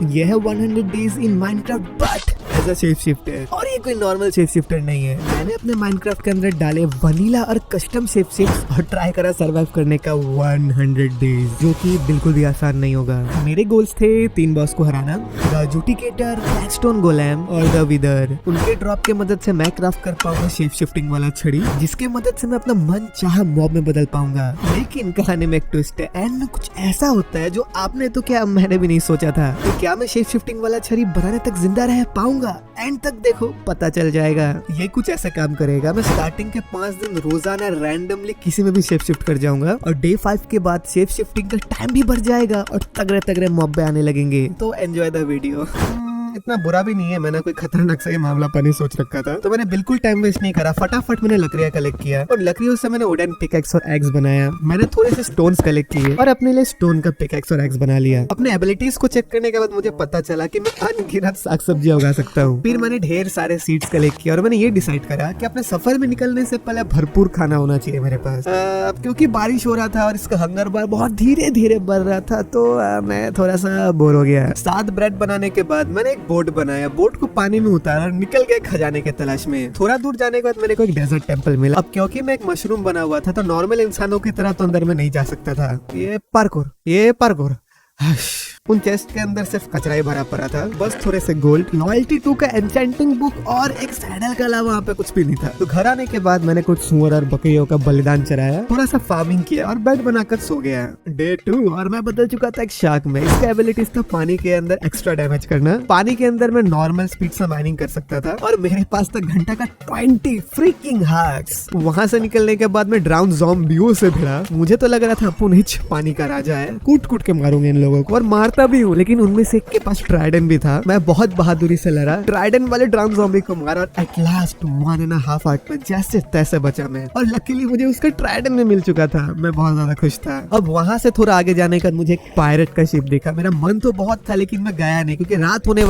यह है 100 days in Minecraft but as a shape shifter. और ये कोई नॉर्मल शेप शिफ्टर नहीं है। मैंने अपने माइनक्राफ्ट के अंदर डाले वनीला और कस्टम शेप शिफ्ट और ट्राई करा सरवाइव करने का 100 डेज, जो कि बिल्कुल भी आसान नहीं होगा। मेरे गोल्स थे 3 बॉस को हराना, द जूटिकेटर, ब्लैकस्टोन गोलेम और द विदर। उनके ड्रॉप के मदद से मैं क्राफ्ट कर पाऊंगा शेप शिफ्टिंग वाला छड़ी, जिसके मदद से मैं अपना मन चाहा मॉब में बदल पाऊंगा। लेकिन कहानी में एक ट्विस्ट है, एंड में कुछ ऐसा होता है जो आपने तो क्या मैंने भी नहीं सोचा था। तो क्या मैं शेप शिफ्टिंग वाला छड़ी बनाने तक जिंदा रह पाऊंगा? एंड तक देखो, पता चल जाएगा। ये कुछ ऐसा काम करेगा, मैं स्टार्टिंग के 5 दिन रोजाना रैंडमली किसी में भी शेप शिफ्ट कर जाऊंगा और डे 5 के बाद शेप शिफ्टिंग का टाइम भी बढ़ जाएगा और तगड़े तगड़े मॉब आने लगेंगे। तो एंजॉय द वीडियो। इतना बुरा भी नहीं है, मैंने कोई खतरनाक सा मामला पानी सोच रखा था, तो मैंने बिल्कुल टाइम वेस्ट नहीं करा। फटाफट मैंने लकड़ियां कलेक्ट किया और लकड़ियों से मैंने वुडन पिकैक्स और एग्स बनाया। मैंने थोड़े से स्टोन्स कलेक्ट किए और अपने लिए स्टोन का पिकैक्स और एग्स बना लिया। अपने एबिलिटीज को चेक करने के बाद मुझे पता चला कि मैं अनगिनत साग सब्जियां उगा सकता हूँ। फिर मैंने ढेर सारे सीड्स कलेक्ट किया और मैंने ये डिसाइड करा कि अपने सफर में निकलने से पहले भरपूर खाना होना चाहिए मेरे पास। क्योंकि बारिश हो रहा था और इसका हंगर बार बहुत धीरे धीरे बढ़ रहा था, तो मैं थोड़ा सा बोर हो गया। 7 ब्रेड बनाने के बाद मैंने एक बोट बनाया। बोट को पानी में उतारा और निकल गए खजाने के तलाश में। थोड़ा दूर जाने के बाद मेरे को एक डेजर्ट टेंपल मिला। अब क्योंकि मैं एक मशरूम बना हुआ था, तो नॉर्मल इंसानों की तरह तो अंदर में नहीं जा सकता था। ये पार्कोर। उन चेस्ट के अंदर सिर्फ कचरा ही भरा पड़ा था, बस थोड़े से गोल्ड, लॉयल्टी 2 का एन्चेंटिंग बुक और एक सैडल के अलावा वहाँ पे कुछ भी नहीं था। तो घर आने के बाद मैंने कुछ सुअर और बकरियों का बलिदान चढ़ाया, थोड़ा सा फार्मिंग किया और बेड बनाकर सो गया। डे 2 और मैं बदल चुका था एक शार्क में। इसका एबिलिटीज था पानी के अंदर एक्स्ट्रा डैमेज करना। पानी के अंदर मैं नॉर्मल स्पीड से माइनिंग कर सकता था और मेरे पास था घंटा का 20 फ्रीकिंग हार्ट्स। वहाँ से निकलने के बाद मैं ड्राउन ज़ॉम्बियों से भिड़ा। मुझे तो लग रहा था पुनिच पानी का राजा है, कूट कूट के मारूंगा इन लोगों को और मारता भी हूँ। लेकिन उनमें से एक के पास ट्राइडेंट भी था। मैं बहुत बहादुरी से लड़ा, ट्राइडेंट वाले ड्राउन ज़ॉम्बी को मारा और एट लास्ट 1.5 हार्ट में जैसे तैसे बचा मैं। और लकीली मुझे उसका ट्राइडेंट में मिल चुका था। मैं बहुत ज्यादा खुश था। अब वहां से थोड़ा आगे जाने का मुझे एक पायरेट का शिप दिखा। मेरा मन तो बहुत था, लेकिन मैं गया नहीं क्योंकि रात होने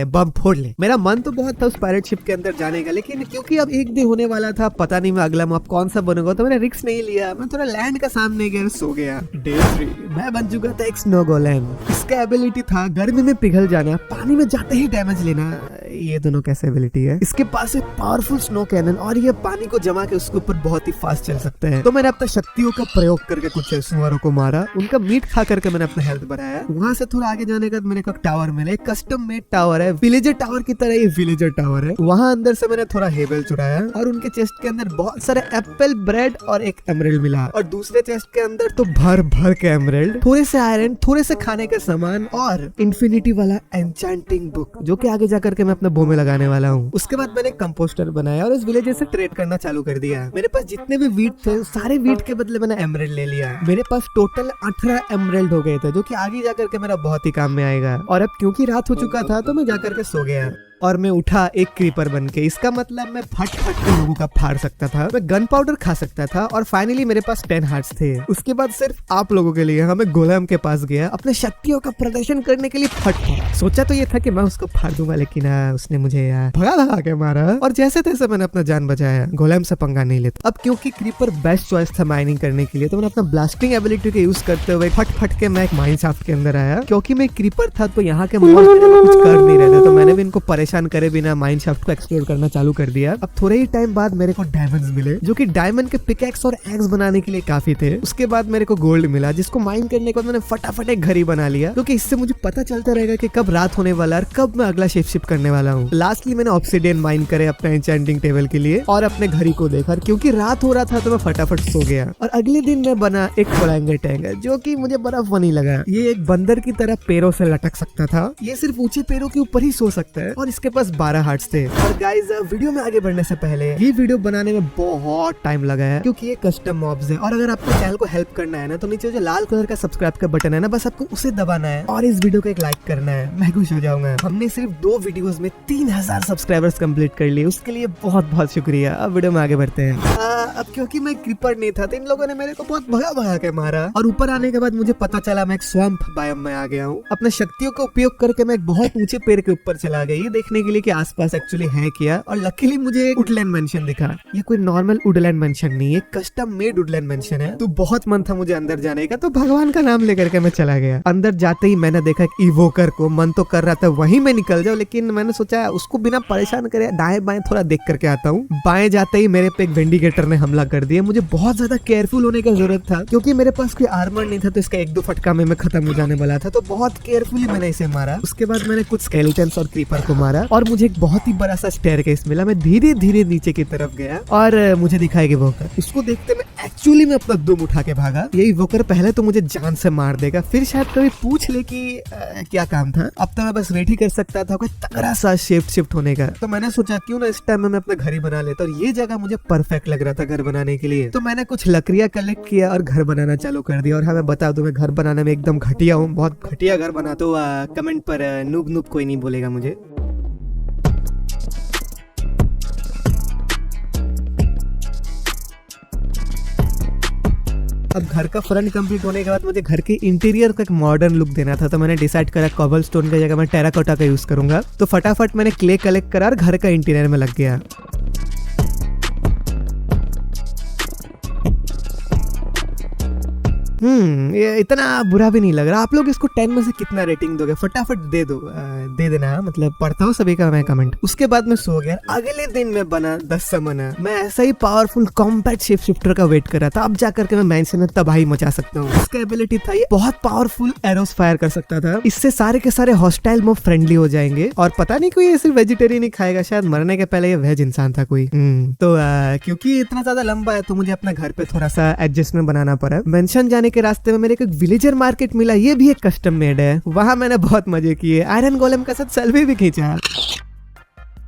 बम फोड़ ले। मेरा मन तो बहुत था उस पायरेट शिप के अंदर जाने का, लेकिन क्योंकि अब एक दिन होने वाला था, पता नहीं मैं अगला मॉब कौन सा बनूंगा, तो मैंने रिस्क नहीं लिया। मैं थोड़ा लैंड का सामने गया, सो गया। डे 3 मैं बन चुका था एक स्नो गोलेम। इसका एबिलिटी था गर्मी में पिघल जाना, पानी में जाते ही डैमेज लेना। ये दोनों कैसे एबिलिटी है? इसके पास एक पावरफुल स्नो कैनन और ये पानी को जमा के उसके ऊपर बहुत ही फास्ट चल सकता है। तो मैंने अपने शक्तियों का प्रयोग करके कुछ सुअरों को मारा, उनका मीट खा करके मैंने अपना हेल्थ बढ़ाया। वहां से थोड़ा आगे जाने के बाद मेरे को टावर मिला, एक कस्टम मेड टावर है, विलेजर टावर की तरह ये विलेजर टावर है। वहां अंदर से मैंने थोड़ा हेबल चुराया और उनके चेस्ट के अंदर बहुत सारे एप्पल, ब्रेड और एक एमराल्ड मिला। और दूसरे चेस्ट के अंदर तो भर भर के एमराल्ड, थोड़े से आयरन, थोड़े से खाने के सामान और इन्फिनिटी वाला एन्चेंटिंग बुक, जो कि आगे जाकर के मैं अपने बो में लगाने वाला हूँ। उसके बाद मैंने कंपोस्टर बनाया और इस विलेजर से ट्रेड करना चालू कर दिया। मेरे पास जितने भी वीट थे, सारे वीट के बदले मैंने एमराल्ड ले लिया। मेरे पास टोटल 18 एमराल्ड हो गए थे, जो कि आगे जाकर के मेरा बहुत ही काम में आएगा। और अब क्योंकि रात हो चुका था, तो मैं जाकर के सो गया और मैं उठा एक क्रीपर बन के। इसका मतलब मैं फट के लोगों का फाड़ सकता था, मैं गन पाउडर खा सकता था और फाइनली मेरे पास 10 हार्ट्स थे। उसके बाद सिर्फ आप लोगों के लिए मैं गोलेम के पास गया अपने शक्तियों का प्रदर्शन करने के लिए। फट सोचा तो ये था कि मैं उसको फाड़ दूंगा, लेकिन उसने मुझे भगा के मारा और जैसे तैसे मैंने अपना जान बचाया। गोलेम से पंगा नहीं लेता। अब क्योंकि क्रीपर बेस्ट चॉइस था माइनिंग करने के लिए, तो मैंने अपना ब्लास्टिंग एबिलिटी का यूज करते हुए फट के मैं एक माइन शाफ्ट के अंदर आया। क्योंकि मैं क्रीपर था, तो यहाँ के मॉन्स्टर कुछ कर नहीं रहे थे, तो मैंने भी इनको परेशान करे बिना माइन शाफ्ट को एक्सप्लोर करना चालू कर दिया। अब थोड़े ही टाइम बाद मेरे को डायमंड्स मिले, जो कि डायमंड के पिकैक्स और एग्स बनाने के लिए काफी थे। उसके बाद मेरे को गोल्ड मिला, जिसको माइन करने के बाद मैंने फटाफट एक घड़ी बना लिया, क्योंकि इससे मुझे पता चलता रहेगा कि कब रात होने वाला है और कब मैं अगला शेप शिफ्ट करने वाला हूँ। लास्टली मैंने ऑब्सिडियन माइन करे अपने एन्चेंटिंग टेबल के लिए और अपने घड़ी को देखा। क्योंकि रात हो रहा था, तो मैं फटाफट सो गया। और अगले दिन मैं बना एक फ्लाइंग टैंक, जो कि मुझे बड़ा फनी लगा। ये एक बंदर की तरह पैरों से लटक सकता था। ये सिर्फ ऊंचे पैरों के ऊपर ही सो सकता है और इसके पास 12 हार्ट्स थे। और गाइस, वीडियो में आगे बढ़ने से पहले, ये वीडियो बनाने में बहुत टाइम लगा है, क्योंकि ये कस्टम मॉब्स है। और अगर आपको चैनल को हेल्प करना है ना, तो नीचे जो लाल कलर का सब्सक्राइब का बटन है ना, बस आपको उसे दबाना है और इस वीडियो को एक लाइक करना है। मैं खुश हो जाऊंगा। हमने सिर्फ 2 वीडियोस में 3000 सब्सक्राइबर्स कंप्लीट कर लिए, उसके लिए बहुत बहुत शुक्रिया। अब वीडियो में आगे बढ़ते हैं। अब क्योंकि मैं क्रीपर नहीं था, तो इन लोगों ने मेरे को बहुत भगा के मारा और ऊपर आने के बाद मुझे पता चला मैं एक स्वैम्प बायोम में आ गया हूँ। अपने शक्तियों का उपयोग करके मैं एक बहुत ऊंचे पेड़ के ऊपर चला गया। ये देखने के लिए कि आसपास एक्चुअली है क्या, और लकीली मुझे एक वुडलैंड मेंशन दिखा। ये कोई नॉर्मल वुडलैंड मेंशन नहीं है, कस्टम मेड वुडलैंड मेंशन है। तो बहुत मन था मुझे अंदर जाने का, तो भगवान का नाम लेकर के मैं चला गया। अंदर जाते ही मैंने देखा एक इवोकर को, मन तो कर रहा था वहीं मैं निकल जाऊं, लेकिन मैंने सोचा उसको बिना परेशान करे दाएं बाएं थोड़ा देख करके आता हूँ। बाएं जाते ही मेरे पे एक वेंडिकेटर ने हमला कर दिया। मुझे बहुत ज्यादा केयरफुल होने की जरूरत था, क्योंकि मेरे पास कोई आर्मर नहीं था, तो इसका 1-2 फटका में मैं खत्म हो जाने वाला था। तो बहुत केयरफुली मैंने इसे मारा। उसके बाद मैंने कुछ स्केलेटन्स और क्रीपर को मारा, और मुझे एक बहुत ही बड़ा सा स्टेयरकेस मिला। मैं धीरे धीरे नीचे की तरफ गया, और मुझे दिखाई कि वोकर। उसको देखते मैं एक्चुअली में अपना दुम उठा के भागा। यही वोकर पहले तो मुझे जान से मार देगा, फिर शायद कभी पूछ ले कि क्या काम था। अब तो मैं बस वेट ही कर सकता था कोई तगड़ा सा शिफ्ट होने का। तो मैंने सोचा क्यों ना इस टाइम में मैं अपना घर ही बना लेता, और ये जगह मुझे परफेक्ट लग रहा था घर बनाने के लिए। तो मैंने कुछ लकड़ियां कलेक्ट किया और घर बनाना चालू कर दिया। और हाँ, मैं बता दूं मैं घर बनाने में एकदम घटिया हूँ, बहुत घटिया घर बनाता हूँ। कमेंट पर नूब कोई नहीं बोलेगा मुझे। अब घर का फ्रंट कंप्लीट होने के बाद मुझे घर के इंटीरियर को एक मॉडर्न लुक देना था, तो मैंने डिसाइड करा कॉबलस्टोन की जगह मैं टेराकोटा का यूज करूंगा। तो फटाफट मैंने क्ले कलेक्ट करा और घर का इंटीरियर में लग गया। ये इतना बुरा भी नहीं लग रहा। आप लोग इसको 10 में से कितना रेटिंग दोगे? फटाफट दे दो, दे देना, मतलब पढ़ता हूँ सभी का मैं कमेंट। उसके बाद मैं सो गया। अगले दिन मैं बना 10 समना। मैं ऐसा ही पावरफुल कॉम्पैक्ट शिफ्टर का वेट कर रहा था, अब जाकर के मैं मैंशन में तबाही मचा सकता हूँ। उसका एबिलिटी था ये बहुत पावरफुल एरोस फायर कर सकता था। इससे सारे के सारे हॉस्टाइल मॉब फ्रेंडली हो जाएंगे, और पता नहीं कोई ऐसे वेजिटेरियन ही खाएगा, शायद मरने के पहले ये वेज इंसान था कोई। तो क्योंकि इतना ज्यादा लंबा है तो मुझे अपने घर पे थोड़ा सा एडजस्टमेंट बनाना पड़ा। मेंशन जाने के रास्ते में मेरे को एक विलेजर मार्केट मिला, ये भी एक कस्टम मेड है। वहां मैंने बहुत मजे किए, आयरन गोलेम के साथ सेल्फी भी खींचा।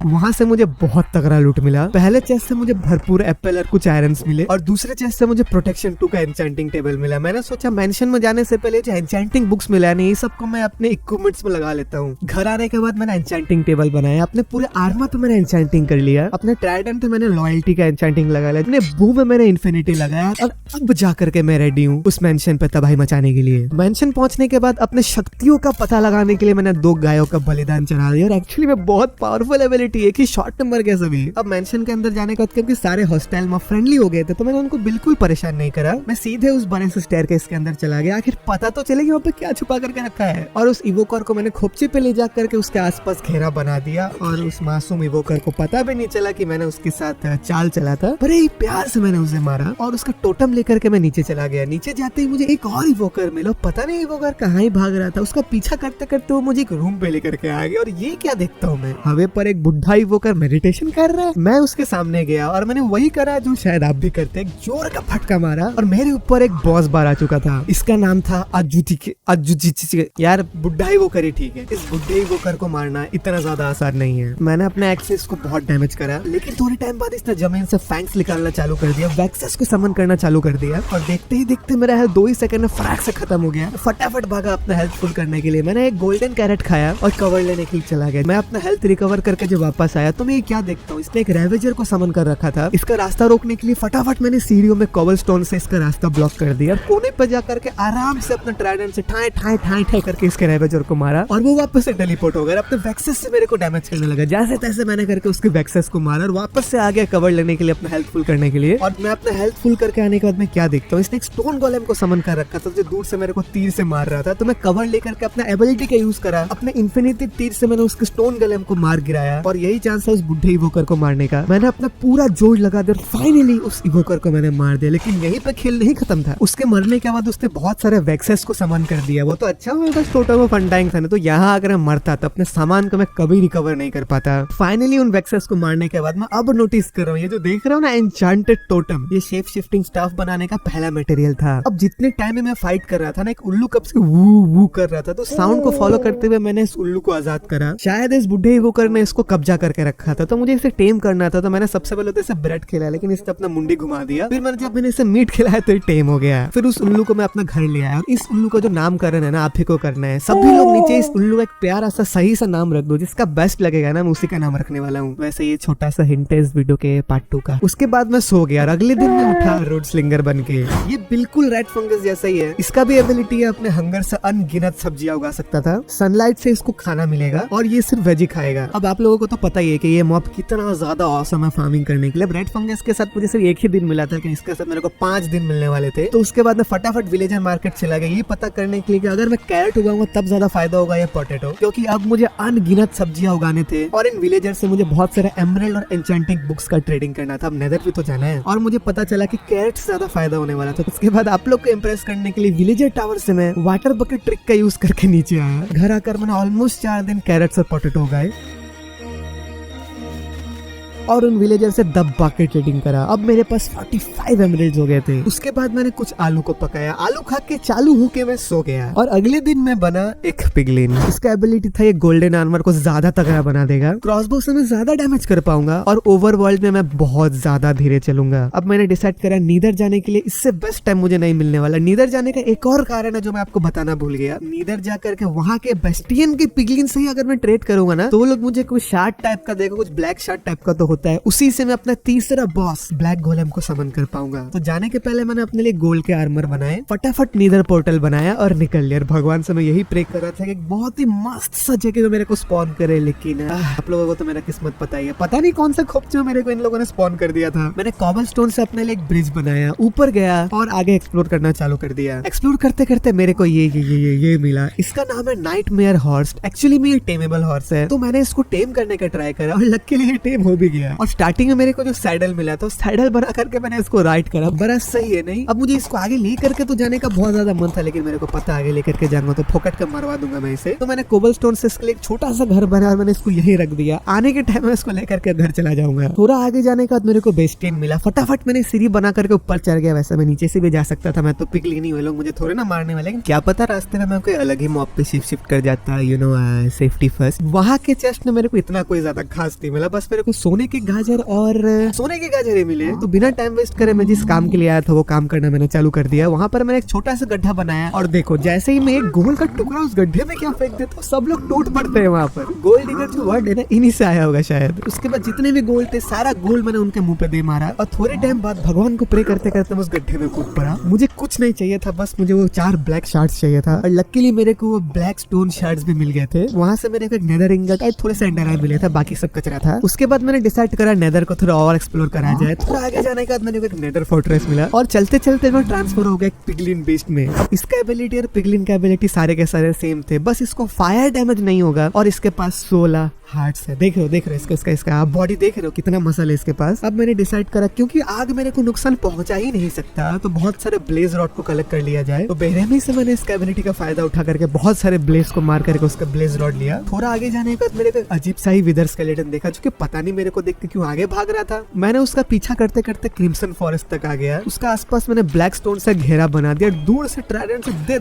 वहां से मुझे बहुत तगड़ा लूट मिला। पहले चेस्ट से मुझे भरपूर एप्पल और कुछ आयरन्स मिले, और दूसरे चेस्ट से मुझे प्रोटेक्शन 2 का एन्चेंटिंग टेबल मिला। मैंने सोचा मेंशन में जाने से पहले जो एन्चेंटिंग बुक्स मिला है, ये सबको मैं अपने इक्विपमेंट्स में लगा लेता हूँ। घर आने के बाद मैंने एन्चेंटिंग टेबल बनाया। अपने पूरे आर्मर पे मैंने एन्चेंटिंग कर लिया। अपने ट्राइडेंट पे मैंने लॉयल्टी का एन्चेंटिंग लगा लिया। अपने बू में मैंने इन्फिनिटी लगाया, और अब जाकर के मैं रेडी हूँ उस मेंशन पे तबाही मचाने के लिए। मेंशन पहुंचने के बाद अपने शक्तियों का पता लगाने के लिए मैंने 2 गायों का बलिदान चढ़ा दिया। और एक्चुअली में बहुत पावरफुल एबिलिटी है कि शॉर्ट मर गए सभी। अब मेंशन के अंदर जाने के बाद क्योंकि सारे हॉस्टाइल में फ्रेंडली हो गए थे, तो मैंने उनको बिल्कुल परेशान नहीं करा। मैं सीधे उस बड़े से स्टेयरकेस के अंदर चला गया। आखिर पता तो चले वहाँ पे क्या छुपा करके रखा है। और उस इवोकर को मैंने खोपचे पे ले जा करके उसके आसपास घेरा बना दिया, और उस मासूम इवोकर को पता भी नहीं चला कि मैंने उसके साथ चाल चला था। बड़े ही प्यार से मैंने उसे मारा, और उसका टोटम लेकर के मैं नीचे चला गया। नीचे जाते ही मुझे एक और इवोकर मिला। पता नहीं इवोकर कहाँ ही भाग रहा था। उसका पीछा करते करते वो मुझे एक रूम पे लेकर के आ गया। और ये क्या देखता हूँ मैं, हवे पर एक बुढ़ा इवोकर मेडिटेशन कर रहा है। मैं उसके सामने गया और मैंने वही करा जो शायद आप भी करते, एक जोर का फटका मारा, और मेरे ऊपर एक बॉस बार आ चुका था। इसका नाम था अजुची। यार बुढ़ा ही वो करे, ठीक है। इस बुढ़े ही वो कर को मारना इतना ज्यादा आसान नहीं है। मैंने अपने एक्सेस को बहुत डैमेज करा, लेकिन थोड़े टाइम बाद इसने जमीन से फैंक्स निकालना चालू कर दिया, वैक्सेस को समन करना चालू कर दिया, और देखते ही देखते मेरा हेल्थ 2 ही सेकंड में फटाक से खत्म हो गया। फटाफट भागा अपना हेल्थ फुल करने के लिए। मैंने एक गोल्डन कैरेट खाया और कवर लेने के लिए चला गया। मैं अपना हेल्थ रिकवर करके जब वापस आया तो मैं क्या देखता हूँ, इसने एक रेवेजर को समन कर रखा था। इसका रास्ता रोकने के लिए फटाफट मैंने सीढ़ियों में कॉबलस्टोन से इसका रास्ता ब्लॉक कर दिया। कोने पर जाकर के आराम से अपना ट्राइडेंट से ठाए ठाए ठाए ठाए करके इसके रेवेजर को मारा, और वो वापस से टेलीपोर्ट हो गया। अपने वैक्सेस से मेरे को डैमेज करने लगा। जैसे तैसे मैंने करके उसके वैक्सेस को मारा, और वापस से आ गया कवर लेने के लिए, अपना हेल्थ फुल करने के लिए। और मैं अपना हेल्थ फुल करके आने के बाद मैं क्या देखता हूँ, इसने एक स्टोन गोलेम को समन कर रखा था जो दूर से मेरे को तीर से मार रहा था। तो मैं कवर लेकर के अपना एबिलिटी का यूज करा, अपने इन्फिनिटी तीर से मैंने उसके स्टोन गोलेम को मार गिराया, और यही चांस था उस बुढ़े इवोकर को मारने का। मैंने अपना पूरा जोर लगा दिया, फाइनली उस इवोकर को मैंने मार दिया। लेकिन यहीं पे खेल नहीं खत्म था। उसके मरने के बाद उसने बहुत सारे वैक्सेस को समन कर दिया। वो तो अच्छा हुआ बस टोटम ऑफ अनडाइंग था, तो यहाँ अगर मैं मरता तो अपने सामान को मैं कभी रिकवर नहीं कर पाता। फाइनली उन वैक्सेस को मारने के बाद मैं अब नोटिस कर रहा हूँ, ये जो देख रहा हूँ ना एन्चेंटेड टोटम, ये शेप शिफ्टिंग स्टाफ बनाने का पहला मटेरियल था। अब जितने टाइम में मैं फाइट कर रहा था ना, एक उल्लू कब से वू वू कर रहा था, तो साउंड को फॉलो करते हुए मैंने इस उल्लू को आजाद करा। शायद इस बुढ़े इवोकर ने इसको कब्जा कब्जा करके रखा था, तो मुझे इसे टेम करना था। तो मैंने सबसे पहले तो इसे ब्रेड खिलाया, लेकिन इसने अपना मुंडी घुमा दिया। फिर जब मैंने इसे मीट खिलाया तो ये टेम हो गया। फिर उस उल्लू को मैं अपना घर ले आया, और इस उल्लू को जो नामकरण है ना आप ही को करना है। सभी लोग नीचे इस उल्लू का एक प्यारा सा सही सा नाम रख दो, जिसका बेस्ट लगेगा ना मैं उसी का नाम रखने वाला हूँ। वैसे ये छोटा सा हिंट है इस वीडियो के पार्ट 2 का। उसके बाद मैं सो गया और अगले दिन मैं उठा रोड स्लिंगर बन के। ये बिल्कुल रेड फंगस जैसा ही है। इसका भी एबिलिटी है अपने हंगर से अनगिनत सब्जियां उगा सकता था। सनलाइट से इसको खाना मिलेगा और ये सिर्फ वेज ही खाएगा। अब आप लोगों को तो पता ही है कि ये मॉब कितना ज्यादा ऑसम है फार्मिंग करने के लिए। रेड फंगस के साथ मुझे सिर्फ एक ही दिन मिला था, कि इसके साथ मेरे को 5 दिन मिलने वाले थे। तो उसके बाद मैं फटाफट विलेजर मार्केट चला गया, ये पता करने के लिए कि अगर मैं कैरेट उगाऊंगा तब ज्यादा फायदा होगा या पोटैटो, क्योंकि अब मुझे अनगिनत सब्जियां उगाने थे और इन विलेजर से मुझे बहुत सारे एमराल्ड और एन्चेंटिंग बुक्स का ट्रेडिंग करना था। अब नेदर भी तो जाना है और मुझे पता चला कि कैरेट से ज्यादा फायदा होने वाला था। तो उसके बाद आप लोग को इम्प्रेस करने के लिए विलेजर टावर से मैं वाटर बकेट ट्रिक का यूज करके नीचे आया। घर आकर मैंने ऑलमोस्ट 4 दिन कैरेट्स और पोटैटो उगाए और उन विलेजर से दबा के ट्रेडिंग करा। अब मेरे पास 45 एमराल्ड्स हो गए थे। उसके बाद मैंने कुछ आलू को पकाया, आलू खा के चालू होके मैं सो गया। और अगले दिन मैं बना एक पिगलिन। इसका एबिलिटी था ये गोल्डन आर्मर को ज्यादा तगड़ा बना देगा, क्रॉसबो से मैं ज्यादा डैमेज कर पाऊंगा और ओवरवर्ल्ड में मैं बहुत ज्यादा धीरे चलूंगा। अब मैंने डिसाइड करा नीदर जाने के लिए इससे बेस्ट टाइम मुझे नहीं मिलने वाला। नीदर जाने का एक और कारण है जो मैं आपको बताना भूल गया। नीदर जाकर के वहाँ के बेस्टियन के पिगलिन से ही अगर मैं ट्रेड करूंगा ना, तो वो लोग मुझे कुछ शार्ट टाइप का देगा, कुछ ब्लैक शार्ट टाइप का तो होता है, उसी से मैं अपना तीसरा बॉस ब्लैक गोलेम को समन कर पाऊंगा। तो जाने के पहले मैंने अपने लिए गोल्ड के आर्मर बनाए, फटाफट नीदर पोर्टल बनाया और निकल लिया। भगवान से मैं यही प्रे कर रहा था कि बहुत ही मस्त सा जगह मेरे को स्पॉन करे, लेकिन आप लोगों को तो मेरा किस्मत पता ही है। पता नहीं कौन सा खोपचे में मेरे को इन लोगों ने स्पॉन कर दिया था। मैंने कॉबलस्टोन से अपने लिए एक ब्रिज बनाया, ऊपर गया और आगे एक्सप्लोर करना चालू कर दिया। एक्सप्लोर करते करते मेरे को ये मिला। इसका नाम है नाइटमेयर हॉर्स। एक्चुअली में ये टेमेबल हॉर्स है, तो मैंने इसको टेम करने का ट्राई करा और लकीली ये टेम हो भी गया। और स्टार्टिंग मेरे को जो सैडल मिला तो सैडल बना करके मैंने इसको राइड करा, बड़ा सही है नहीं। अब मुझे इसको आगे ले करके तो जाने का बहुत ज्यादा मन था, लेकिन मेरे को पता आगे लेकर के जाऊंगा तो फोकट का मरवा दूंगा मैं इसे। तो मैंने कोबलस्टोन से इसके लिए एक छोटा सा घर बना और मैंने इसको यहीं रख दिया। आने के टाइम में इसको लेकर के घर चला जाऊंगा। थोड़ा आगे जाने के बाद मेरे को बेस्टियन मिला, फटाफट मैंने सीढ़ी बना करके ऊपर चढ़ गया। वैसे मैं नीचे से भी जा सकता था, मैं तो पिगलिन ही हुए, लोग मुझे थोड़े ना मारने वाले, लेकिन क्या पता रास्ते में मैं कोई अलग ही मॉब पे शिफ्ट कर जाता, यू नो, सेफ्टी फर्स्ट। वहाँ के चेस्ट में मेरे को इतना कोई ज्यादा खास नहीं मिला, बस मेरे को सोने के गाजर और सोने के गाजर मिले। तो बिना टाइम वेस्ट करे मैं जिस काम के लिए आया था वो काम करना मैंने चालू कर दिया। वहाँ पर मैंने एक छोटा सा गड्ढा बनाया और देखो जैसे ही मैं एक गोल्ड का टुकड़ा उस गड्ढे में क्या फेंक देता हूँ, सब लोग टूट पड़ते हैं। वहाँ पर गोल्ड डिगर जो वर्ड है ना, इन्हीं से आया होगा शायद। उसके बाद जितने भी गोल्ड थे सारा गोल्ड मैंने उनके मुंह पे दे मारा और थोड़े टाइम बाद भगवान को प्रे करते करते मैं उस गड्ढे में कूद पड़ा। मुझे कुछ नहीं चाहिए था, बस मुझे वो 4 ब्लैक शार्ट्स चाहिए था और लकीली मेरे को वो ब्लैक स्टोन शार्ट्स भी मिल गए थे। वहाँ से मेरे को एक नेदर इंगट और थोड़े से एंडर आई मिले था, बाकी सब कचरा था। उसके बाद मैंने डिसाइड करा नेदर को थोड़ा और एक्सप्लोर करा जाए। थोड़ा आगे जाने के बाद मैंने एक नेदर फोर्ट्रेस मिला और चलते चलते मैं ट्रांसफर हो गया एक पिगलिन बीस्ट में। अब इसका एबिलिटी और पिगलिन का एबिलिटी सारे के सारे सेम थे, बस इसको फायर डैमेज नहीं होगा और इसके पास 16 हार्ट्स है। देख रहे हो इसका आप बॉडी देख रहे हो कितना मसल है इसके पास। अब मैंने डिसाइड करा क्योंकि आग मेरे को नुकसान पहुंचा ही नहीं सकता, तो बहुत सारे ब्लेज रॉड को कलेक्ट कर लिया जाए। तो बेरहमी से मैंने इसका एबिलिटी का फायदा उठा करके बहुत सारे ब्लेज को मार करके उसका ब्लेज रॉड लिया। थोड़ा आगे जाने के बाद मेरे को अजीब सा ही विदर स्केलेटन देखा, जो कि पता नहीं मेरे को देख के क्यों आगे भाग रहा था। मैंने उसका पीछा करते करते क्रिम्सन फॉरेस्ट तक आ गया। उसका आसपास मैंने ब्लैक स्टोन से घेरा बना दिया, दूर से ट्राइडेंट से दे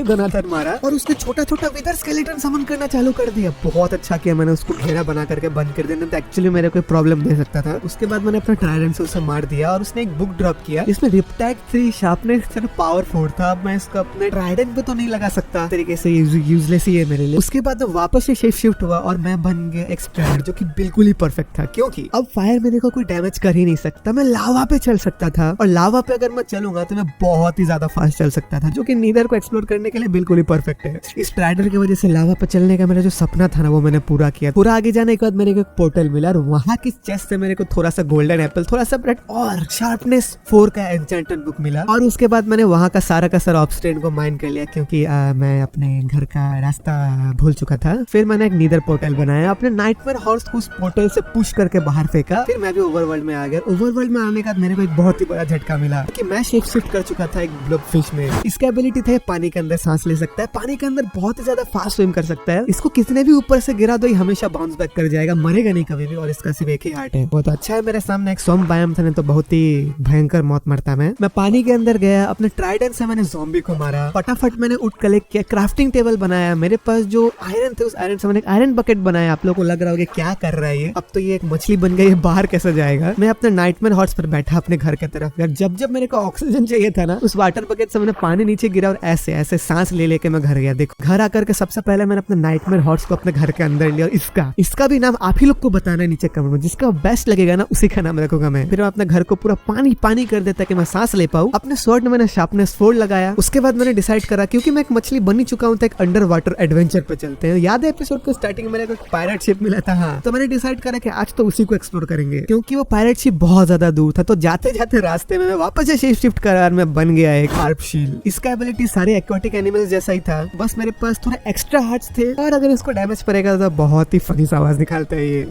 धनाधन मारा और उसने छोटा छोटा विदर स्केलेटन समन करना चालू कर दिया। बहुत अच्छा किया मैंने उसको घेरा बना करके बंद कर दिया, तो एक्चुअली मेरे को प्रॉब्लम दे सकता था। उसके बाद मैंने अपना ट्राइडेंट से उसे मार दिया और उसने एक बुक ड्रॉप किया जिसमें रिप्टैक 3 शार्पनेस पावर 4 था। अब मैं इसको अपने ट्राइडेंट पे तो नहीं लगा सकता, तरीके से यूजलेस ही है मेरे लिए। उसके बाद वापस से शेप शिफ्ट हुआ और मैं बन गया एक स्ट्राइडर, जो कि बिल्कुल ही परफेक्ट था, क्योंकि अब फायर मेरे को कोई डैमेज कर ही नहीं सकता। मैं लावा पे चल सकता था और लावा पे अगर मैं चलूंगा तो मैं बहुत ही ज्यादा फास्ट चल सकता था, जो कि नीदर को एक्सप्लोर करने के लिए बिल्कुल ही परफेक्ट है। इस स्ट्राइडर की वजह से लावा पे चलने का मेरा जो सपना था ना, वो मैंने पूरा किया। पूरा आगे जाने के बाद मेरे को एक पोर्टल मिला और वहाँ की चेस्ट से मेरे को थोड़ा सा गोल्डन एप्पल, थोड़ा सा ब्रेड और शार्पनेस 4 का एन्चेंटेड बुक मिला। और उसके बाद मैंने वहाँ का सारा ऑब्स्टेन को माइन कर लिया, क्योंकि मैं अपने घर का रास्ता भूल चुका था। फिर मैंने एक नीदर पोर्टल बनाया, अपने नाइटमेयर हॉर्स को उस पोर्टल से पुश करके बाहर फेंका। फिर मैं भी ओवरवर्ल्ड में आ गया। ओवरवर्ल्ड में आने के बाद मेरे को एक बहुत ही बड़ा झटका मिला कि मैं शेप शिफ्ट कर चुका था एक ब्लब फिश में। इसका एबिलिटी था पानी के अंदर सांस ले सकता है, पानी के अंदर बहुत ही ज्यादा फास्ट स्विम कर सकता है। इसको कितने भी ऊपर से गिरा दो, हमेशा हमेशा बाउंस बैक कर जाएगा, मरेगा नहीं कभी भी, और इसका सिर्फ एक ही हार्ट है। बहुत अच्छा है। मेरे सामने एक स्वम्प बायोम था, नहीं तो बहुत ही भयंकर मौत मरता मैं पानी के अंदर गया, अपने ट्राइडेंट से मैंने ज़ॉम्बी को मारा, फटाफट मैंने वुड कलेक्ट किया, क्राफ्टिंग टेबल बनाया, मेरे पास जो आयरन थे उस आयरन से मैंने एक आयरन बकेट बनाया। आप लोगों को लग रहा होगा क्या कर रहा है ये, अब तो ये एक मछली बन गई है, बाहर कैसे जाएगा। मैं अपने नाइटमेयर हॉर्स पर बैठा अपने घर की तरफ, यार जब जब मेरे को ऑक्सीजन चाहिए था ना, उस वाटर बकेट से मैंने पानी नीचे गिरा और ऐसे ऐसे सांस ले लेके मैं घर गया। देखो घर आकर के सबसे पहले मैंने अपने नाइटमेयर हॉर्स को अपने घर के अंदर लिया, और इसका भी नाम आप ही लोग को बताना है नीचे कमेंट में, जिसका बेस्ट लगेगा ना उसी का नाम रखूंगा मैं। फिर मैं अपने घर को पूरा पानी पानी कर देता कि मैं सांस ले पाऊं। अपने स्वॉर्ड में मैंने शार्पनेस 4 लगाया। उसके बाद मैंने डिसाइड करा क्योंकि मैं एक मछली बन ही चुका हूं तो एक अंडर वाटर एडवेंचर पे चलते हैं। याद है एपिसोड के स्टार्टिंग में मेरे को पायरेट शिप मिला था, हाँ, तो मैंने डिसाइड करा कि आज तो उसी को एक्सप्लोर करेंगे, क्योंकि वो पायरेट शिप बहुत ज्यादा दूर था। तो जाते जाते रास्ते में मैं वापस से शेप शिफ्ट करा और मैं बन गया एक हार्प शील। इसका एबिलिटी सारे एक्वाटिक एनिमल्स जैसा ही था, बस मेरे पास थोड़ा एक्स्ट्रा हार्ट्स थे, और अगर इसको डैमेज पड़ेगा तो बहुत ही फनी सा आवाज निकालता है ये।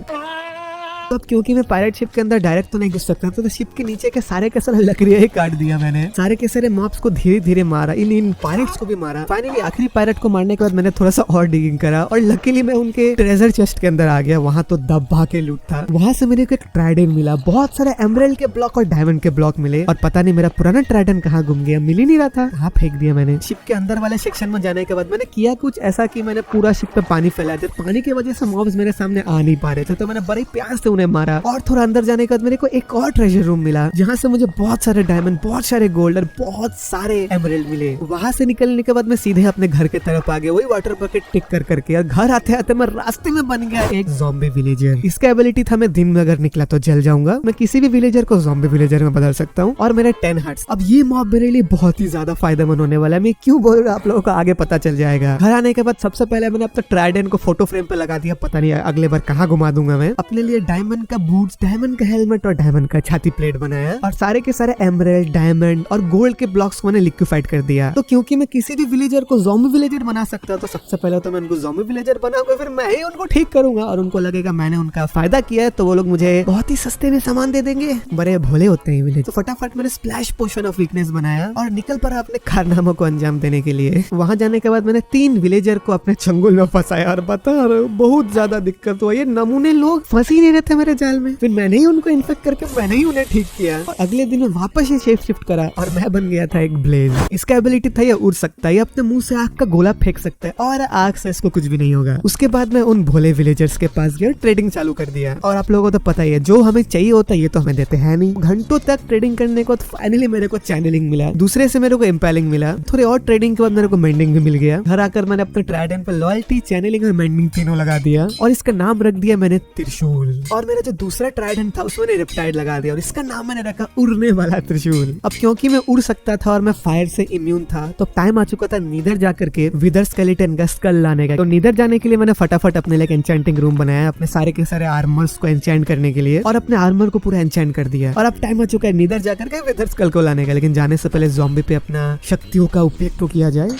अब क्योंकि मैं पायरेट शिप के अंदर डायरेक्ट तो नहीं घुस सकता, तो शिप के नीचे के सारे के सारे लकड़ियां ही काट दिया मैंने, सारे के सारे मॉब्स को धीरे धीरे मारा, इन पायरेट्स को भी मारा। फाइनली आखिरी पायरेट को मारने के बाद मैंने थोड़ा सा और डिगिंग करा, और लकीली मैं उनके ट्रेजर चेस्ट के अंदर आ गया। वहां तो दबा के लूट था। वहां से मेरे को एक ट्राइडेंट मिला, बहुत सारे एमराल्ड के ब्लॉक और डायमंड के ब्लॉक मिले, और पता नहीं मेरा पुराना ट्राइडेंट कहाँ गुम गया, मिल ही नहीं रहा था, कहाँ फेंक दिया मैंने। शिप के अंदर वाले सेक्शन में जाने के बाद मैंने किया कुछ ऐसा कि मैंने पूरा शिप पे पानी फैला दिया। पानी की वजह से मॉब्स मेरे सामने आ नहीं पा रहे थे, तो मैंने बड़े प्यार से उन्हें मारा। और थोड़ा अंदर जाने के बाद मेरे को एक और ट्रेजर रूम मिला, जहाँ से मुझे बहुत सारे डायमंड, बहुत सारे गोल्ड और बहुत सारे एमराल्ड मिले। वहां से निकलने के बाद मैं सीधे अपने घर की तरफ आ गया, वही वाटर बकेट टिक कर करके। और घर आते आते मैं रास्ते में बन गया एक ज़ॉम्बी विलेजर। इसका एबिलिटी था मैं दिन में अगर निकला तो जल जाऊंगा। मैं किसी भी विलेजर को ज़ॉम्बी विलेजर में बदल सकता हूँ, और मेरे 10 हार्ट्स। अब ये मॉब मेरे लिए बहुत ही ज्यादा फायदेमंद होने वाला है। मैं क्यों बोल रहा हूँ आप लोगों को आगे पता चल जाएगा। घर आने के बाद सबसे पहले मैंने अपना ट्राइडेंट को फोटो फ्रेम पे लगा दिया, पता नहीं अगले बार कहाँ घुमा दूंगा मैं। अपने लिए डायमंड का बूट्स, डायमंड का हेलमेट और डायमंड का छाती प्लेट बनाया, और सारे के सारे एमराल्ड, डायमंड और गोल्ड के ब्लॉक्स को मैंने लिक्विफाइड कर दिया। तो क्योंकि मैं किसी भी विलेजर को ज़ॉम्बी विलेजर बना सकता, तो सबसे पहले तो मैं उनको ज़ॉम्बी विलेजर बनाऊंगा, फिर मैं ही उनको ठीक करूंगा, और उनको लगेगा मैंने उनका फायदा किया है, तो वो लोग मुझे बहुत ही सस्ते में सामान दे देंगे। बड़े भोले होते हैं विलेज। तो फटाफट मैंने स्प्लैश पोशन ऑफ वीकनेस बनाया और निकल पड़ा अपने कारनामों को अंजाम देने के लिए। वहां जाने के बाद मैंने 3 विलेजर को अपने चंगुल में फंसाया, और बता रहा हूं बहुत ज्यादा दिक्कत हुआ। ये नमूने लोग फंस ही नहीं रहते मेरे जाल में। फिर मैंने ही उनको इन्फेक्ट करके मैंने ही उन्हें ठीक किया, और अगले दिन में वापस से शेप शिफ्ट करा, और मैं बन गया था एक ब्लेज। इसका एबिलिटी था ये उड़ सकता है, ये अपने मुंह से आग का गोला फेंक सकता है, और आग से इसको कुछ भी नहीं होगा। उसके बाद मैं उन भोले विलेजर्स के पास गया, ट्रेडिंग चालू कर दिया। और आप लोगों को तो पता ही है, जो हमें चाहिए होता है ये तो हमें देते हैं नहीं। घंटों तक ट्रेडिंग करने के बाद फाइनली मेरे को चैनलिंग मिला, दूसरे से मेरे को एम्पैलिंग मिला, थोड़ी और ट्रेडिंग के बाद मेरे को मेंडिंग भी मिल गया। घर आकर मैंने अपने ट्राइडेंट पे लॉयल्टी, चैनलिंग और मेंडिंग तीनों लगा दिया, और इसका नाम रख दिया मैंने त्रिशूल। और मेरा जो दूसरा ट्राइडेंट था उसमें रिप्टाइड लगा दिया, और इसका नाम मैंने रखा उड़ने वाला त्रिशूल। अब क्योंकि मैं उड़ सकता था और मैं फायर से इम्यून था, तो टाइम आ चुका था नीदर जाकर के विदर स्केलेटन का स्कल लाने का। तो नीदर जाने के लिए मैंने फटाफट अपने लिए एन्चेंटिंग रूम बनाया, अपने सारे के सारे आर्मर्स को एन्चेंट करने के लिए, और अपने आर्मर को पूरा एन्चेंट कर दिया। और अब टाइम आ चुका है नीदर जाकर के विदर स्कल को लाने का। लेकिन जाने से पहले ज़ॉम्बी पे अपना शक्तियों का उपयोग तो किया जाए।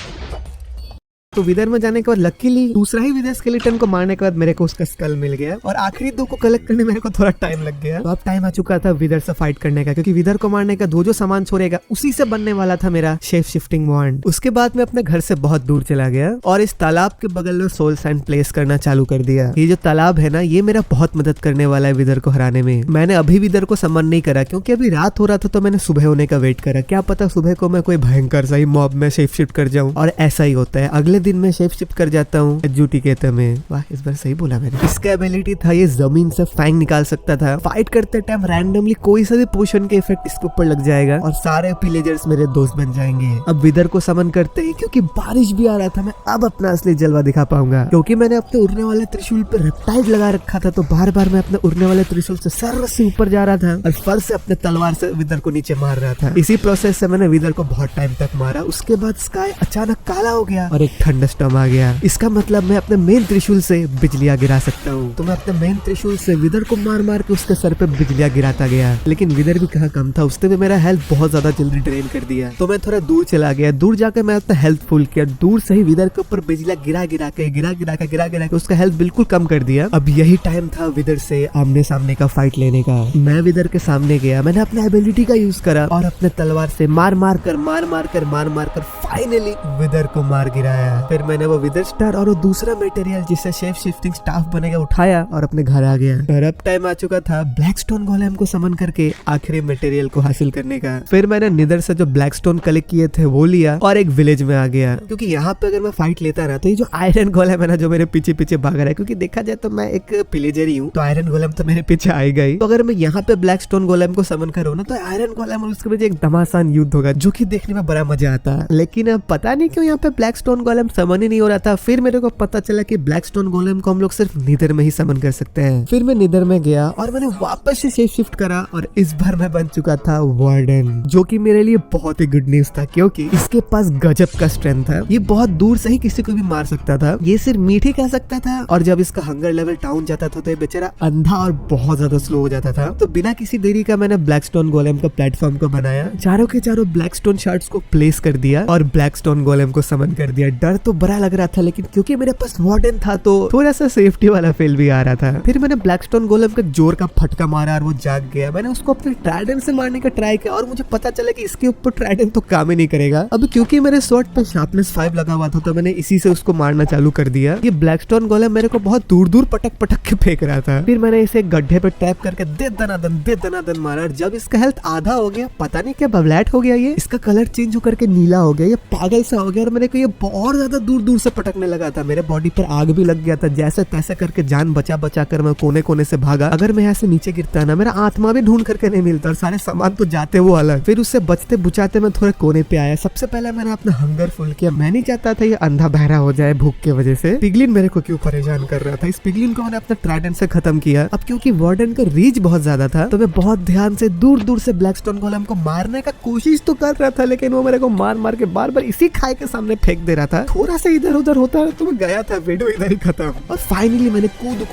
तो विदर में जाने के बाद लकीली दूसरा ही विदर स्केलेटन को मारने के बाद मेरे को उसका स्कल मिल गया, और आखिरी 2 को कलेक्ट करने मेरे को थोड़ा टाइम लग गया। तो अब टाइम आ चुका था विदर से फाइट करने का, क्योंकि विदर को मारने का जो सामान छोड़ेगा उसी से बनने वाला था मेरा शेप शिफ्टिंग वॉन्ड। उसके बाद मैं अपने घर से बहुत दूर चला गया, और इस तालाब के बगल में सोल सैंड प्लेस करना चालू कर दिया। ये जो तालाब है ना, ये मेरा बहुत मदद करने वाला है विदर को हराने में। मैंने अभी विदर को समन नहीं करा, क्योंकि अभी रात हो रहा था, तो मैंने सुबह होने का वेट करा। क्या पता सुबह को मैं कोई भयंकर सा ही मॉब में शेप शिफ्ट कर जाऊं, और ऐसा ही होता है। अगले दिन में शेप शिफ्ट जाता हूँ जूटी कहते में। वाह, इस बार सही बोला मैंने। इसका एबिलिटी था ये जमीन से फैंग निकाल सकता था। फाइट करते टाइम रैंडमली कोई सा भी पोशन के इफेक्ट इसके ऊपर लग जाएगा, और सारे विलेजर्स मेरे दोस्त बन जाएंगे। अब विदर को समन करते ही, क्योंकि बारिश भी आ रहा था, मैं अब अपना असली जलवा दिखा पाऊंगा। क्योंकि मैंने अपने उड़ने वाले त्रिशूल पे रेप्टाइड लगा रखा था, तो बार बार मैं अपने उड़ने वाले त्रिशूल से सर से ऊपर जा रहा था, और फर से अपने तलवार से विदर को नीचे मार रहा था। इसी प्रोसेस से मैंने विदर को बहुत टाइम तक मारा। उसके बाद स्काई अचानक काला हो गया, और एक थंडरस्टॉर्म आ गया। इसका मतलब मैं अपने मेन त्रिशूल से बिजलियां गिरा सकता हूँ। तो मैं अपने मेन त्रिशूल से विदर को मार मार के उसके सर पे बिजलियां गिराता गया। लेकिन विदर भी कहाँ कम था, उसने भी मेरा हेल्थ बहुत ज्यादा जल्दी ड्रेन कर दिया। तो मैं थोड़ा दूर चला गया। दूर जाकर मैं अपना हेल्थ फुल किया। दूर से ही विदर के ऊपर बिजलियां गिरा गिरा के उसका हेल्थ बिल्कुल कम कर दिया। अब यही टाइम था विदर से आमने सामने का फाइट लेने का। मैं विदर के सामने गया, मैंने अपने एबिलिटी का यूज करा, और अपने तलवार से मार मार कर फाइनली विदर को मार गिराया। गया। फिर मैंने वो विदर स्टार और वो दूसरा मटेरियल जिससे शेप शिफ्टिंग स्टाफ बनेगा उठाया और अपने घर आ गया। और अब टाइम आ चुका था ब्लैकस्टोन गोलेम को समन करके आखिरी मटेरियल को हासिल करने का। फिर मैंने निदर से जो ब्लैकस्टोन कलेक्ट किए थे वो लिया और एक विलेज में आ गया, क्योंकि यहाँ पे अगर मैं फाइट लेता रहा तो ये जो आयरन गोलेम है ना जो मेरे पीछे पीछे भाग रहा है, क्योंकि देखा जाए तो मैं एक पिलेजर ही हूँ, तो आयरन गोलेम तो मेरे पीछे आएगा ही। तो अगर मैं यहाँ पे ब्लैकस्टोन गोलेम को समन करूँ ना तो आयरन गोलेम और उसके बीच एक घमासान युद्ध होगा जो कि देखने में बड़ा मजा आता है। लेकिन अब पता नहीं क्यों यहाँ पे ब्लैकस्टोन गोलेम समन ही नहीं हो रहा था। फिर मेरे को पता चला कि ब्लैकस्टोन गोलेम को हम लोग सिर्फ निदर में ही समन कर सकते हैं। फिर मैं निदर में गया और मैंने वापस से शेप शिफ्ट करा और इस बार मैं बन चुका था वार्डन, जो कि मेरे लिए बहुत ही गुड न्यूज था क्योंकि इसके पास गजब का स्ट्रेंथ था। ये बहुत दूर से ही किसी को भी मार सकता था, ये सिर्फ मीठी कह सकता था, और जब इसका हंगर लेवल डाउन जाता था तो ये बेचारा अंधा और बहुत ज्यादा स्लो हो जाता था। तो बिना किसी देरी का मैंने ब्लैकस्टोन गोलेम का प्लेटफॉर्म को बनाया, चारों के चारों ब्लैकस्टोन शार्ड्स को प्लेस कर दिया और ब्लैकस्टोन गोलेम को समन कर दिया। डर तो बड़ा लग रहा था लेकिन क्योंकि मेरे पास वार्डन था तो थोड़ा सा सेफ्टी वाला फील भी आ रहा था। फिर मैंने ब्लैकस्टोन गोलेम का जोर का फटका मारा और वो जाग गया। मैंने उसको अपने ट्राइडेंट से मारने का ट्राई किया और मुझे पता चला कि इसके ऊपर ट्राइडेंट तो काम ही नहीं करेगा। अब क्योंकि मेरे स्वॉर्ड पे शार्पनेस 5 लगा हुआ था तो मैंने इसी से उसको मारना चालू कर दिया। ये ब्लैकस्टोन गोलेम मेरे को बहुत दूर दूर पटक पटक के फेंक रहा था। फिर मैंने इसे एक गड्ढे पे टैप करके दे दनादन मारा और जब इसका हेल्थ आधा हो गया, पता नहीं क्या बबलैट हो गया, ये इसका कलर चेंज होकर के नीला हो गया, ये पागल सा हो गया और मेरे को ये बहुत ज्यादा दूर दूर से पटकने लगा था। मेरे बॉडी पर आग भी लग गया था। जैसे तैसे करके जान बचा बचा कर मैं कोने कोने से भागा। अगर मैं यहाँ से नीचे गिरता ना मेरा आत्मा भी ढूंढ करके नहीं मिलता और सारे सामान तो जाते वो अलग। फिर उससे बचते बुचाते मैं थोड़े कोने पे आया। सबसे पहले मैंने अपना हंगर फुल किया। मैं नहीं चाहता था ये अंधा बहरा हो जाए भूख के वजह से। पिगलिन मेरे को क्यों परेशान कर रहा था, इस पिगलिन को मैंने अपना ट्राइडेंट से खत्म किया। अब क्योंकि वार्डन का रीच बहुत ज्यादा था तो मैं बहुत ध्यान से दूर दूर से ब्लैकस्टोन गोलेम को मारने का कोशिश तो कर रहा था, लेकिन वो मेरे को मार मार के बार बार इसी खाई के सामने फेंक दे रहा था। थोड़ा सा इधर उधर होता है तो मैं गया था, वीडियो इधर ही खत्म। और फाइनली मैंने कूद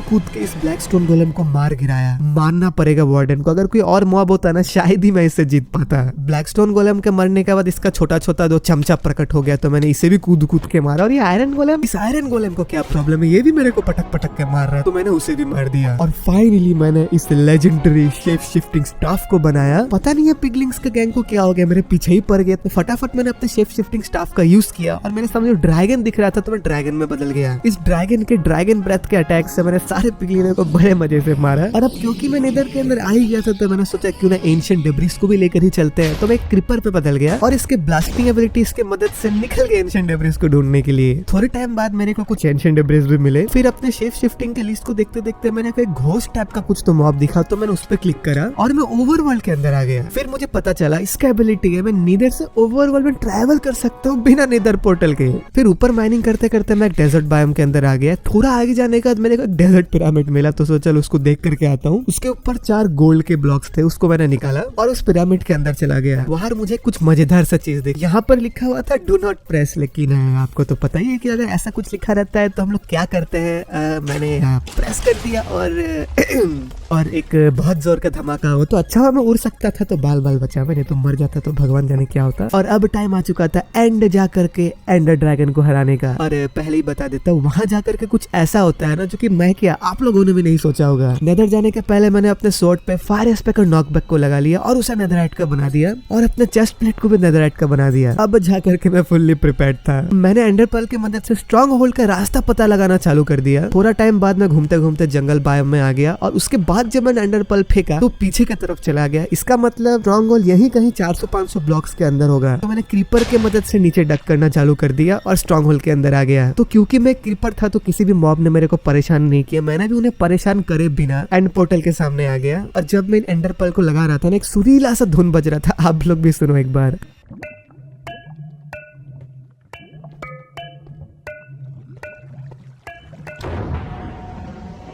कूद के इस ब्लैकस्टोन गोलेम को मार गिराया। मानना पड़ेगा वार्डन को, अगर कोई और मॉब होता ना शायद ही मैं इससे जीत पाता। ब्लैकस्टोन गोलेम के मरने के बाद इसका छोटा छोटा दो चमचा प्रकट हो गया तो मैंने इसे भी कूद के मारा। और ये आयरन गोलेम, इस आयरन गोलेम को क्या प्रॉब्लम है, ये भी मेरे को पटक के मार रहा है तो मैंने उसे भी मार दिया। और फाइनली मैंने इस लेजेंडरी शेप शिफ्टिंग स्टाफ को बनाया। पता नहीं है पिगलिंग्स के गैंग को क्या हो गया, मेरे पीछे ही पड़ गया। तो फटाफट मैंने अपने शेप शिफ्टिंग स्टाफ का यूज किया और मेरे सामने ड्रैगन दिख रहा था तो मैं ड्रैगन में बदल गया। इस ड्रैगन के ड्रैगन ब्रेथ के अटैक से मैंने सारे पिगलिनों को बड़े मजे से मारा। और अब क्योंकि मैं नेदर के अंदर आ ही गया था तो मैंने सोचा क्यों ना एंशिएंट डेब्रिस को भी लेकर ही चलते हैं। तो मैं एक क्रिपर पे बदल गया और इसके ब्लास्टिंग एबिलिटीज के मदद से निकल गया एंशिएंट डेब्रिस को ढूंढने के लिए। थोड़े टाइम बाद मेरे को कुछ एंशिएंट डेब्रिस भी मिले। फिर अपने शेप शिफ्टिंग के लिस्ट को देखते देखते मैंने कोई घोस्ट टाइप का कुछ तो मॉब दिखा तो मैंने उस पर क्लिक करा और मैं ओवरवर्ल्ड के अंदर आ गया। फिर मुझे पता चला इसका एबिलिटी है मैं नीदर से ओवरवर्ल्ड में ट्रैवल कर सकता हूँ बिना नीदर पोर्टल के। फिर ऊपर माइनिंग करते करते मैं एक डेजर्ट बायोम के अंदर आ गया। थोड़ा आगे जाने के बाद मेरे को एक डेजर्ट पिरामिड मिला तो सोचा उसको देख करके आता हूँ। उसके ऊपर 4 गोल्ड के ब्लॉक्स थे, उसको मैंने निकाला और उस पिरामिड के अंदर चला गया। वहां मुझे कुछ मजेदार सा चीज देखी। यहाँ पर लिखा हुआ था डू नॉट प्रेस, लेकिन आपको तो पता ही है कि अगर ऐसा कुछ लिखा रहता है तो हम लोग क्या करते हैं। मैंने प्रेस कर दिया और एक बहुत जोर का धमाका हो। तो अच्छा हुआ मैं उड़ सकता था तो बाल बचा, मैंने तो मर जाता तो भगवान जाने क्या होता। और अब टाइम आ चुका था एंड जा करके एंडर ड्रैगन को हराने का। और पहले ही बता देता हूँ वहां जा करके कुछ ऐसा होता है ना जो कि मैं क्या आप लोगों ने भी नहीं सोचा होगा। नेदर जाने के पहले मैंने अपने स्वॉर्ड पे फायर स्पेकर नॉकबैक को लगा लिया और उसे नेदरराइट का बना दिया और अपने चेस्ट प्लेट को भी नेदरराइट का बना दिया। अब जा करके मैं फुल्ली प्रिपेयर्ड था। मैंने एंडर पर्ल की मदद से स्ट्रॉन्ग होल्ड का रास्ता पता लगाना चालू कर दिया। थोड़ा टाइम बाद मैं घूमते घूमते जंगल बायोम में आ गया और उसके बाद जब मैंने एंडर पर्ल फेंका तो पीछे की तरफ चला गया। इसका मतलब स्ट्रॉन्ग होल्ड यही कहीं 400-500 ब्लॉक्स के अंदर होगा। तो मैंने क्रीपर के मदद से नीचे डक करना चालू कर दिया और स्ट्रॉन्ग होल्ड के अंदर आ गया। तो क्योंकि मैं क्रीपर था तो किसी भी मॉब ने मेरे को परेशान नहीं किया, मैंने भी उन्हें परेशान करे बिना एंड पोर्टल के सामने आ गया। और जब मैं एंडर पर्ल को लगा रहा था ना एक सुरीला सा धुन बज रहा था, आप लोग भी सुनो एक बार।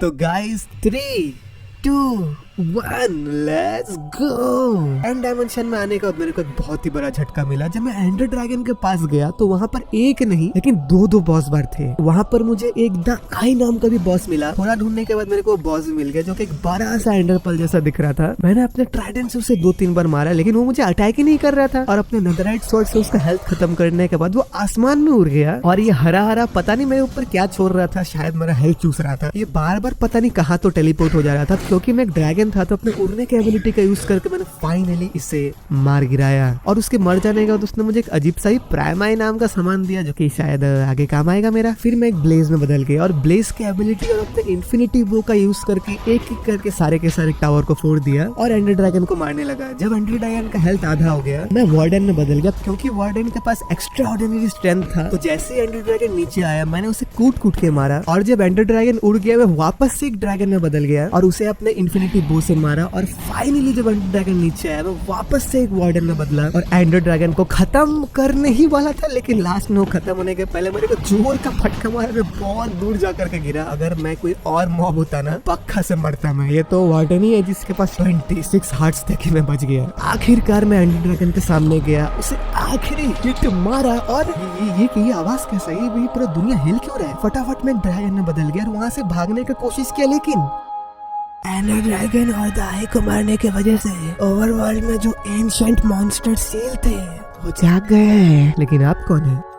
तो guys 3, 2, 1 let's go. And dimension में आने के बाद मेरे को एक बहुत ही बड़ा झटका मिला। जब मैं एंडर ड्रैगन के पास गया तो वहां पर एक नहीं लेकिन 2 बॉस बार थे। वहां पर मुझे एक द आई नाम का भी बॉस मिला। थोड़ा ढूंढने के बाद मेरे को बॉस भी मिल गया जो कि एक बड़ा सा एंडर पर्ल जैसा दिख रहा था। मैंने अपने ट्राइडेंट से उसे 2-3 बार मारा लेकिन वो मुझे अटैक ही नहीं कर रहा था। और अपने नेदरराइट स्वॉर्ड से उसका हेल्थ खत्म करने के बाद वो आसमान में उड़ गया। और ये हरा हरा पता नहीं मेरे ऊपर क्या छोड़ रहा था, शायद मेरा हेल्थ चूस रहा था। ये बार बार पता नहीं कहाँ तो टेलीपोर्ट हो जा रहा था। क्योंकि मैं ड्रैगन ड्रैगन था तो अपने उड़ने के एबिलिटी का यूज करके मैंने फाइनली इसे मार गिराया। और उसके मर जाने के बाद उसने मुझे एक अजीब सा ही प्राइमाई नाम का सामान दिया जो कि शायद आगे काम आएगा मेरा। फिर मैं एक ब्लेज में बदल गया और ब्लेज के एबिलिटी और अपने इन्फिनिटी बो का यूज करके एक एक करके सारे के सारे टावर को फोड़ दिया और एंडर ड्रैगन को मारने लगा। जब एंडर ड्रैगन का हेल्थ आधा हो गया मैं वार्डन में बदल गया क्योंकि वार्डन के पास एक्स्ट्रा ऑर्डिनरी स्ट्रेंथ था। तो जैसे एंडर ड्रैगन नीचे आया मैंने उसे कूट के मारा और जब एंडर ड्रैगन उड़ गया मैं वापस से एक ड्रैगन में बदल गया और उसे अपने इन्फिनिटी बो से मारा। और फाइनली जब एंडर ड्रैगन नीचे आया मैं वापस से एक वार्डन में बदला और एंडर ड्रैगन को खत्म करने ही वाला था, लेकिन लास्ट में वो खत्म होने के पहले मेरे को जोर का फटका मारा, मैं बहुत दूर जाकर के गिरा। अगर मैं कोई और मॉब होता ना पक्का से मरता मैं। ये तो वार्डन ही है जिसके पास 26 हार्ट्स थे कि मैं बच गया। आखिरकार मैं एंडर ड्रैगन के सामने गया, उसे आखिरी हिट मारा और ये आवाज कैसा है? ये पूरा दुनिया हिल क्यों रहा है? फटाफट मैं ड्रैगन में बदल गया और वहां से भागने की कोशिश किया, लेकिन एंडर ड्रैगन और दाई को मारने की वजह से ओवरवर्ल्ड में जो एंशिएंट मॉन्स्टर सेल थे वो जाग गए हैं। लेकिन आप कौन है?